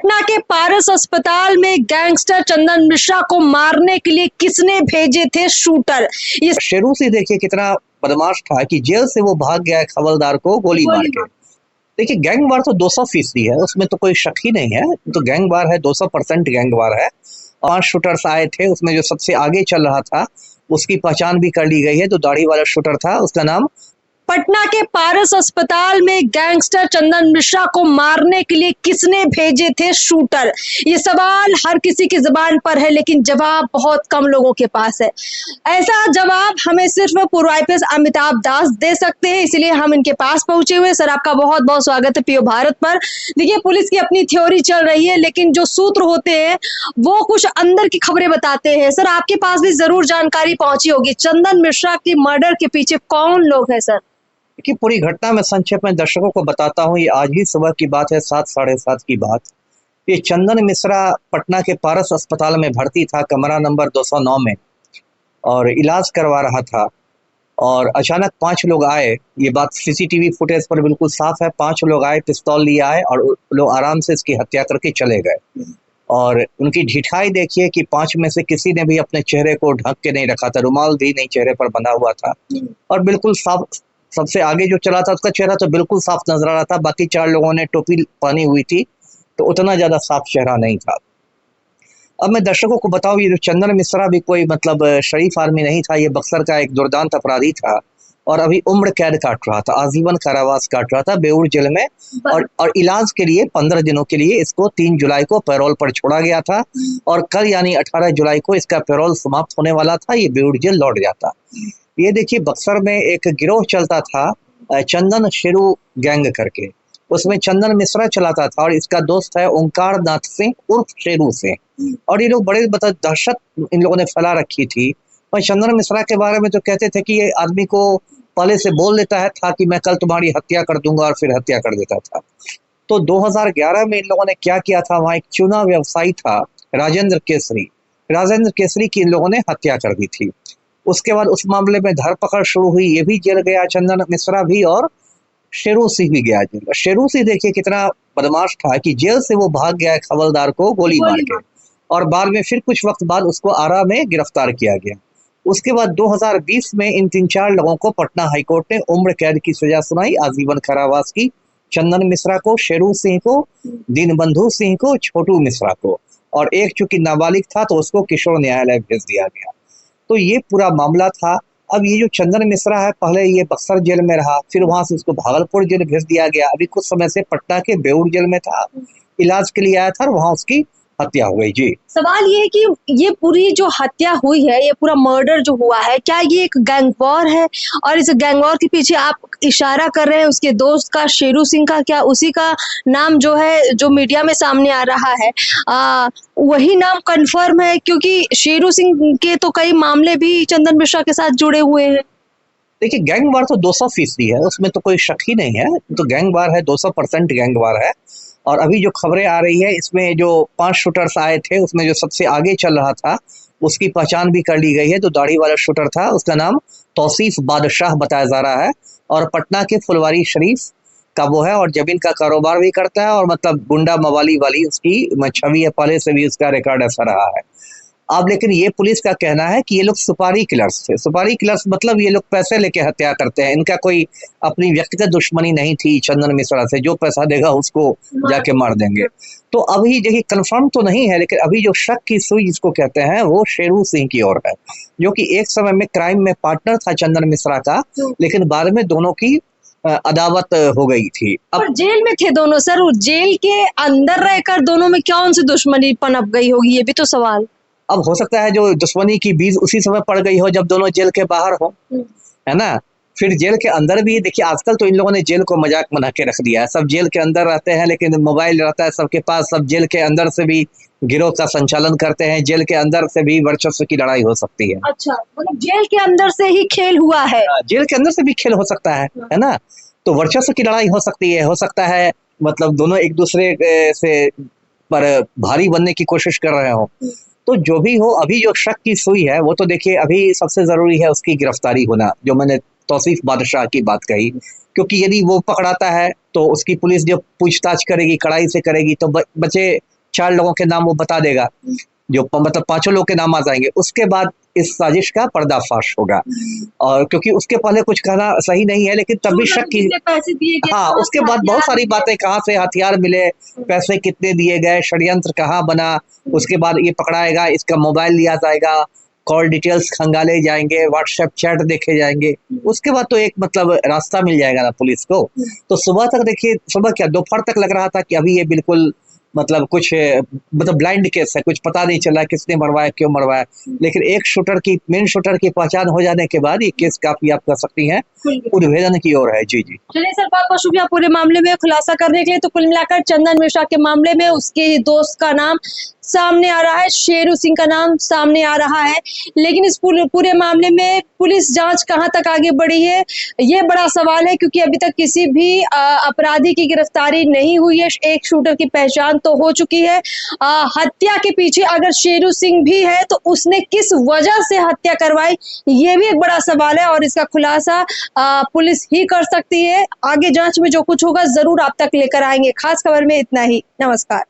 पटना के पारस अस्पताल में गैंगस्टर चंदन मिश्रा को मारने के लिए किसने भेजे थे शूटर। ये शेरू से देखिए कितना बदमाश था कि जेल से वो भाग गया है खबरदार को गोली मार के। देखिए गैंग वार तो 200% है, उसमें तो कोई शक ही नहीं है। तो गैंग वार है, 200% गैंग वार है। 5 शूटर्स आए थे, उसमें जो सबसे आगे चल रहा था उसकी पहचान भी कर ली गई है। जो दाढ़ी वाला शूटर था उसका नाम पटना के पारस अस्पताल में गैंगस्टर चंदन मिश्रा को मारने के लिए किसने भेजे थे शूटर। ये सवाल हर किसी की जुबान पर है, लेकिन जवाब बहुत कम लोगों के पास है। ऐसा जवाब हमें सिर्फ पूर्व आईपीएस अमिताभ दास दे सकते हैं, इसलिए हम इनके पास पहुंचे हुए। सर, आपका बहुत बहुत स्वागत है पीओ भारत पर। देखिए, पुलिस की अपनी थ्योरी चल रही है, लेकिन जो सूत्र होते हैं वो कुछ अंदर की खबरें बताते हैं। सर, आपके पास भी जरूर जानकारी पहुंची होगी, चंदन मिश्रा के मर्डर के पीछे कौन लोग हैं सर। कि पूरी घटना में संक्षेप में दर्शकों को बताता हूँ। ये आज ही सुबह की बात है, 7 साढ़े 7 की बात। ये चंदन मिश्रा पटना के पारस अस्पताल में भर्ती था, कमरा नंबर 209 में, और इलाज करवा रहा था। और अचानक 5 लोग आए। ये बात सीसीटीवी फुटेज पर बिल्कुल साफ है। 5 लोग आए, पिस्तौल लिए आए और लोग आराम से इसकी हत्या करके चले गए। और उनकी ढिठाई देखिए कि 5 में से किसी ने भी अपने चेहरे को ढक के नहीं रखा था, रुमाल भी नहीं चेहरे पर बंधा हुआ था। और बिल्कुल साफ, सबसे आगे जो चला था उसका चेहरा तो बिल्कुल साफ नजर आ रहा था। बाकी 4 लोगों ने टोपी पहनी हुई थी, तो उतना ज्यादा साफ चेहरा नहीं था। अब मैं दर्शकों को बताऊं, ये जो चंदन मिश्रा भी कोई मतलब शरीफ आदमी नहीं था। ये बक्सर का एक दुर्दांत अपराधी था और अभी उम्र कैद काट रहा था, आजीवन कारावास काट रहा था बेऊर जेल में। और इलाज के लिए 15 दिनों के लिए इसको 3 जुलाई को पैरोल पर छोड़ा गया था। और कल यानी 18 जुलाई को इसका पैरोल समाप्त होने वाला था, ये बेऊर जेल लौट जाता। ये देखिए, बक्सर में एक गिरोह चलता था चंदन शेरू गैंग करके, उसमें चंदन मिश्रा चलाता था और इसका दोस्त है ओंकार नाथ सिंह उर्फ शेरू सिंह। और ये लोग बड़े दहशत इन लोगों ने फैला रखी थी। और चंदन मिश्रा के बारे में तो कहते थे कि ये आदमी को पहले से बोल देता है था कि मैं कल तुम्हारी हत्या कर दूंगा, और फिर हत्या कर देता था। तो 2011 में इन लोगों ने क्या किया था, वहां एक चूना व्यवसायी था राजेंद्र केसरी की इन लोगों ने हत्या कर दी थी। उसके बाद उस मामले में धरपकड़ शुरू हुई, ये भी जेल गया चंदन मिश्रा भी, और शेरू सिंह भी गया जेल। शेरू सिंह देखिए कितना बदमाश था कि जेल से वो भाग गया है खबरदार को गोली मार के। और बाद में फिर कुछ वक्त बाद उसको आरा में गिरफ्तार किया गया। उसके बाद 2020 में इन 3-4 लोगों को पटना हाईकोर्ट ने उम्र कैद की सजा सुनाई, आजीवन कारावास की। चंदन मिश्रा को, शेरू सिंह को, दीनबंधु सिंह को, छोटू मिश्रा को, और एक चूंकि नाबालिग था तो उसको किशोर न्यायालय भेज दिया गया। तो ये पूरा मामला था। अब ये जो चंदन मिश्रा है, पहले ये बक्सर जेल में रहा, फिर वहां से उसको भागलपुर जेल भेज दिया गया। अभी कुछ समय से पटना के बेऊर जेल में था, इलाज के लिए आया था और वहां उसकी हत्या हो गई। जी, सवाल ये है कि ये पूरी जो हत्या हुई है, ये पूरा मर्डर जो हुआ है, क्या ये एक गैंग वॉर है? और इस गैंग वॉर के पीछे आप इशारा कर रहे हैं उसके दोस्त का, शेरू सिंह का, क्या उसी का नाम जो है, जो मीडिया में सामने आ रहा है, वही नाम कंफर्म है? क्योंकि शेरू सिंह के तो कई मामले भी चंदन मिश्रा के साथ जुड़े हुए हैं। देखिए गैंग वार तो 200% है, उसमें तो कोई शक ही नहीं है। तो गैंग वार है, 200% गैंग वार है। और अभी जो खबरें आ रही है, इसमें जो 5 शूटर्स आए थे, उसमें जो सबसे आगे चल रहा था उसकी पहचान भी कर ली गई है। जो दाढ़ी वाला शूटर था उसका नाम तौसीफ बादशाह बताया जा रहा है, और पटना के फुलवारी शरीफ का वो है, और जमीन का कारोबार भी करता है, और मतलब गुंडा मवाली वाली उसकी छवि है, पहले से भी उसका रिकॉर्ड ऐसा रहा है। अब लेकिन ये पुलिस का कहना है कि ये लोग सुपारी किलर्स थे। सुपारी किलर्स मतलब ये लोग पैसे लेके हत्या करते हैं। इनका कोई अपनी व्यक्तिगत दुश्मनी नहीं थी चंदन मिश्रा से, जो पैसा देगा उसको जाके मार देंगे। तो अभी देखिए कंफर्म तो नहीं है, लेकिन अभी जो शक की सुई जिसको कहते हैं वो शेरू सिंह की ओर है, जो कि एक समय में क्राइम में पार्टनर था चंदन मिश्रा का, लेकिन बाद में दोनों की अदावत हो गई थी। अब जेल में थे दोनों सर, जेल के अंदर रहकर दोनों में कौन सी दुश्मनी पनप गई होगी, ये भी तो सवाल। अब हो सकता है जो दुश्मनी की बीज उसी समय पड़ गई हो जब दोनों जेल के बाहर हो, है ना। फिर जेल के अंदर भी देखिए, आजकल तो इन लोगों ने जेल को मजाक बना के रख दिया है। सब जेल के अंदर रहते हैं, लेकिन मोबाइल रहता है सबके पास। सब जेल के अंदर से भी गिरोह का संचालन करते हैं, जेल के अंदर से भी वर्चस्व की लड़ाई हो सकती है। अच्छा, मतलब जेल के अंदर से ही खेल हुआ है। जेल के अंदर से भी खेल हो सकता है ना। तो वर्चस्व की लड़ाई हो सकती है, हो सकता है मतलब दोनों एक दूसरे से पर भारी बनने की कोशिश कर रहे हो। तो जो भी हो, अभी जो शक की सुई है वो तो देखिए अभी सबसे जरूरी है उसकी गिरफ्तारी होना, जो मैंने तौसीफ बादशाह की बात कही। क्योंकि यदि वो पकड़ाता है तो उसकी पुलिस जो पूछताछ करेगी, कड़ाई से करेगी, तो बचे 4 लोगों के नाम वो बता देगा, जो मतलब 5 लोगों के नाम आ जाएंगे। उसके बाद इस साजिश का पर्दाफाश होगा, और क्योंकि उसके पहले कुछ कहना सही नहीं है, लेकिन तब भी शक की। पैसे दिए गए, हाँ, उसके बाद बहुत सारी बातें, कहाँ से हथियार मिले, पैसे कितने दिए गए, षड्यंत्र कहाँ बना, उसके बाद ये पकड़ाएगा, इसका मोबाइल लिया जाएगा, कॉल डिटेल्स खंगाले जाएंगे, व्हाट्सएप चैट देखे जाएंगे। उसके बाद तो एक मतलब रास्ता मिल जाएगा ना पुलिस को। तो सुबह तक देखिए, सुबह क्या दोपहर तक लग रहा था कि अभी ये बिल्कुल मतलब कुछ मतलब ब्लाइंड केस है, कुछ पता नहीं चला किसने मरवाया, क्यों मरवाया। लेकिन एक शूटर की, मेन शूटर की पहचान हो जाने के बाद ये केस काफी, आप कह सकती हैं, उद्भेदन की ओर है। जी जी, चलिए सर, बहुत बहुत शुक्रिया पूरे मामले में खुलासा करने के लिए। तो कुल मिलाकर चंदन मिश्रा के मामले में उसके दोस्त का नाम सामने आ रहा है, शेरू सिंह का नाम सामने आ रहा है, लेकिन इस पूरे मामले में पुलिस जांच कहां तक आगे बढ़ी है, ये बड़ा सवाल है, क्योंकि अभी तक किसी भी अपराधी की गिरफ्तारी नहीं हुई है। एक शूटर की पहचान तो हो चुकी है। हत्या के पीछे अगर शेरू सिंह भी है तो उसने किस वजह से हत्या करवाई, ये भी एक बड़ा सवाल है, और इसका खुलासा पुलिस ही कर सकती है। आगे जांच में जो कुछ होगा जरूर आप तक लेकर आएंगे। खास खबर में इतना ही। नमस्कार।